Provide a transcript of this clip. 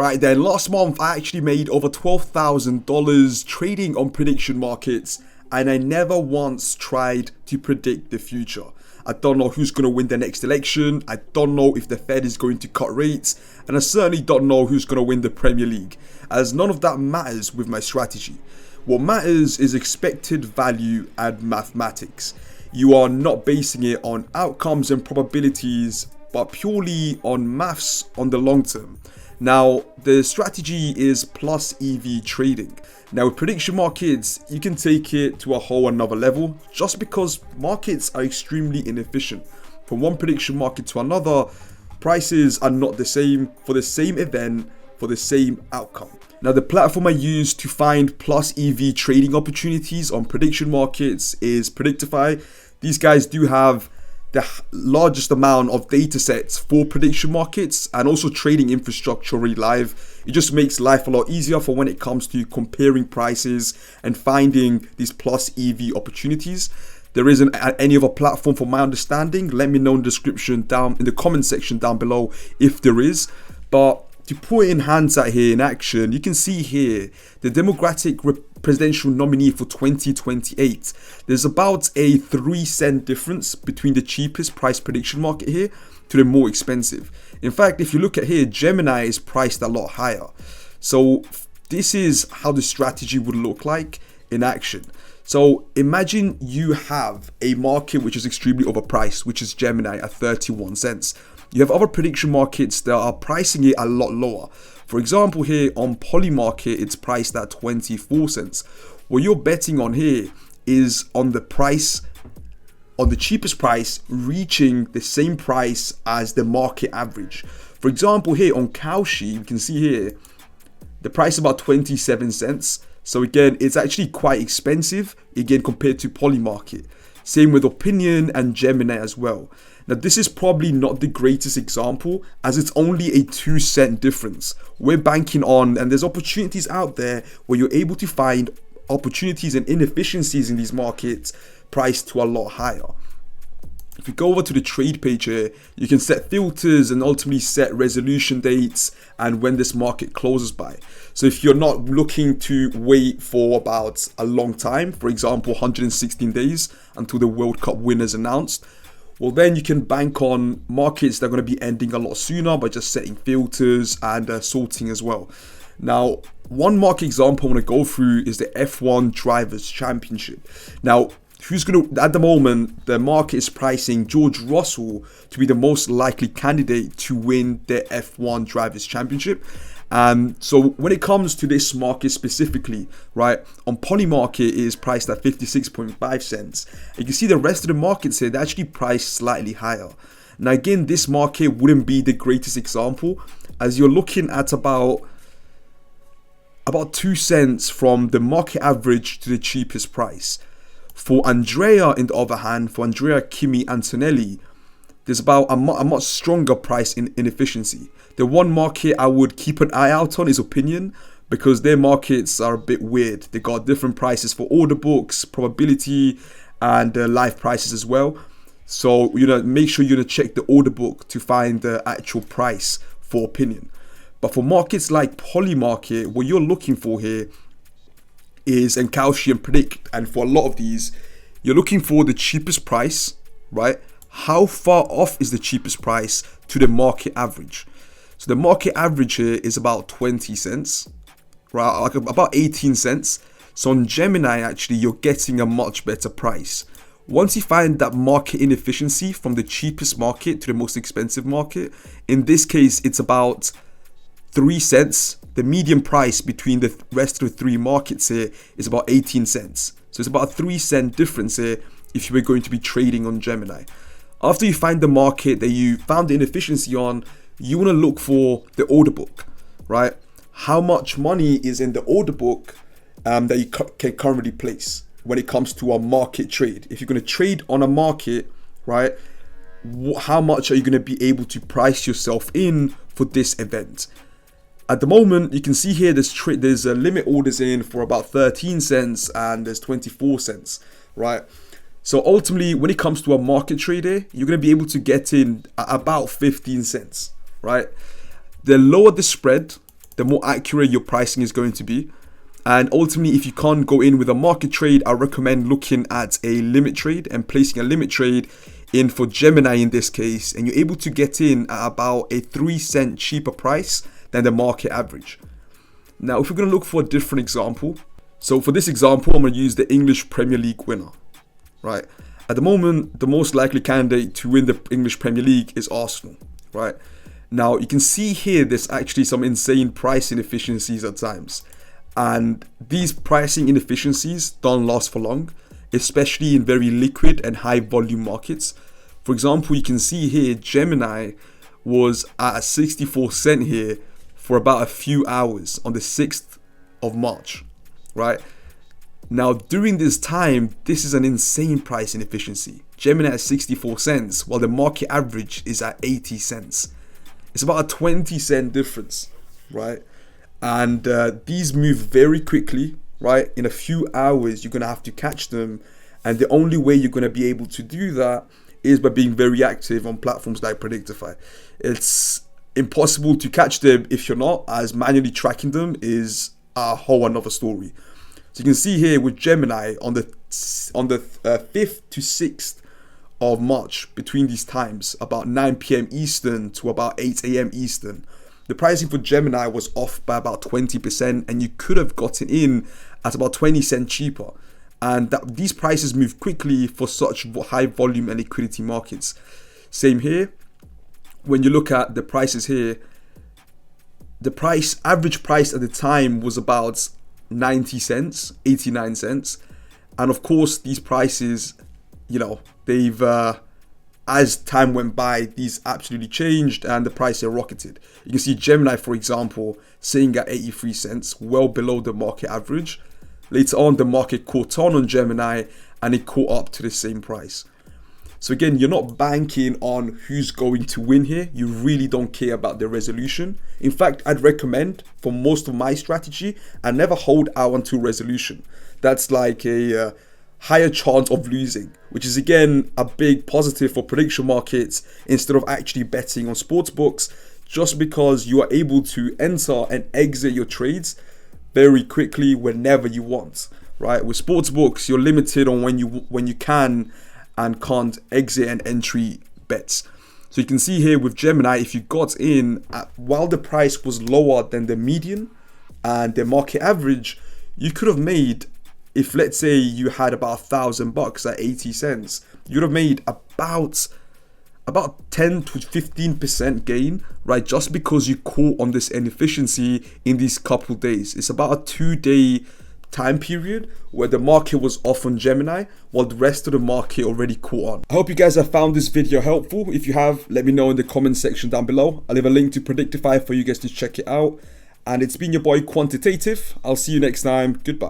Right then, last month I actually made over $12,000 trading on prediction markets, and I never once tried to predict the future. I don't know who's going to win the next election. I don't know if the Fed is going to cut rates, and I certainly don't know who's going to win the Premier League, as none of that matters with my strategy. What matters is expected value and mathematics. You are not basing it on outcomes and probabilities, but purely on maths on the long term. Now, the strategy is plus EV trading. Now, with prediction markets, you can take it to a whole another level just because markets are extremely inefficient. From one prediction market to another, prices are not the same for the same event, for the same outcome. Now, the platform I use to find plus EV trading opportunities on prediction markets is Predictefy. These guys do have the largest amount of data sets for prediction markets and also trading infrastructure really live. It just makes life a lot easier for when it comes to comparing prices and finding these plus EV opportunities. There isn't any other platform for my understanding. Let me know in the description down in the comment section down below if there is. But to put in hindsight here in action, you can see here the Democratic presidential nominee for 2028. There's about a 3-cent difference between the cheapest price prediction market here to the more expensive. In fact, if you look at here, Gemini is priced a lot higher. So this is how the strategy would look like in action. So imagine you have a market which is extremely overpriced, which is Gemini at 31 cents. You have other prediction markets that are pricing it a lot lower. For example, here on Polymarket, it's priced at 24 cents. What you're betting on here is on the price, on the cheapest price, reaching the same price as the market average. For example, here on Kalshi, you can see here, the price is about 27 cents. So again, it's actually quite expensive, again, compared to Polymarket. Same with Opinion and Gemini as well. Now, this is probably not the greatest example as it's only a 2-cent difference. We're banking on, and there's opportunities out there where you're able to find opportunities and inefficiencies in these markets priced to a lot higher. If you go over to the trade page here, you can set filters and ultimately set resolution dates and when this market closes by. So if you're not looking to wait for about a long time, for example, 116 days until the World Cup winner is announced, well, then you can bank on markets that are going to be ending a lot sooner by just setting filters and sorting as well. Now, one market example I want to go through is the F1 Drivers' Championship. Now, at the moment, the market is pricing George Russell to be the most likely candidate to win the F1 Drivers' Championship. So when it comes to this market specifically, right, on Polymarket it is priced at 56.5 cents. You can see the rest of the markets here, they're actually priced slightly higher. Now again, this market wouldn't be the greatest example as you're looking at about 2 cents from the market average to the cheapest price. For Andrea, on the other hand, for Andrea Kimi Antonelli, there's about a much stronger price in inefficiency. The one market I would keep an eye out on is Opinion because their markets are a bit weird. They got different prices for order books, probability, and live prices as well. So make sure you check the order book to find the actual price for Opinion. But for markets like Polymarket, what you're looking for here is, and Kalshi and Predict, and for a lot of these, you're looking for the cheapest price, right? How far off is the cheapest price to the market average? So the market average here is about 20 cents, right? Like about 18 cents. So on Gemini, actually, you're getting a much better price. Once you find that market inefficiency from the cheapest market to the most expensive market, in this case, it's about 3 cents. The median price between the rest of the three markets here is about 18 cents. So it's about a 3-cent difference here if you were going to be trading on Gemini. After you find the market that you found the inefficiency on, you want to look for the order book, right? How much money is in the order book that you can currently place when it comes to a market trade? If you're going to trade on a market, right, how much are you going to be able to price yourself in for this event? At the moment, you can see here there's limit orders in for about 13 cents and there's 24 cents, right? So ultimately, when it comes to a market trader, you're going to be able to get in about 15 cents, right? The lower the spread, the more accurate your pricing is going to be. And ultimately, if you can't go in with a market trade, I recommend looking at a limit trade and placing a limit trade in for Gemini in this case, and you're able to get in at about a 3 cent cheaper price than the market average. Now, if we're going to look for a different example, so for this example, I'm going to use the English Premier League winner, right? At the moment, the most likely candidate to win the English Premier League is Arsenal, right? Now, you can see here, there's actually some insane price inefficiencies at times. And these pricing inefficiencies don't last for long, especially in very liquid and high volume markets. For example, you can see here, Gemini was at 64 cent here for about a few hours on the 6th of March, right? Now, during this time, this is an insane price inefficiency. Gemini at 64 cents, while the market average is at 80 cents. It's about a 20 cent difference, right? And these move very quickly, right? In a few hours, you're going to have to catch them. And the only way you're going to be able to do that is by being very active on platforms like Predictefy. It's impossible to catch them if you're not, as manually tracking them is a whole another story. So you can see here with Gemini on the 5th to 6th of March, between these times, about 9 p.m. Eastern to about 8 a.m. Eastern, the pricing for Gemini was off by about 20%, and you could have gotten in at about 20 cents cheaper. And these prices move quickly for such high volume and liquidity markets. Same here. When you look at the prices here, the average price at the time was about 90 cents, 89 cents. And of course, these prices, they've, as time went by, these absolutely changed and the price rocketed. You can see Gemini, for example, sitting at 83 cents, well below the market average. Later on, the market caught on Gemini and it caught up to the same price. So again, you're not banking on who's going to win here. You really don't care about the resolution. In fact, I'd recommend for most of my strategy, I never hold out until resolution. That's like a higher chance of losing, which is again a big positive for prediction markets instead of actually betting on sports books, just because you are able to enter and exit your trades very quickly whenever you want, right? With sports books, you're limited on when you can and can't exit and entry bets. So you can see here with Gemini, if you got in while the price was lower than the median and the market average, you could have made, if let's say you had about $1,000 at 80 cents, you'd have made about 10 to 15% gain, right? Just because you caught on this inefficiency in these couple days. It's about a 2-day time period where the market was off on Gemini while the rest of the market already caught on. I hope you guys have found this video helpful. If you have, let me know in the comment section down below. I'll leave a link to Predictefy for you guys to check it out. And it's been your boy Quantitative. I'll see you next time. Goodbye.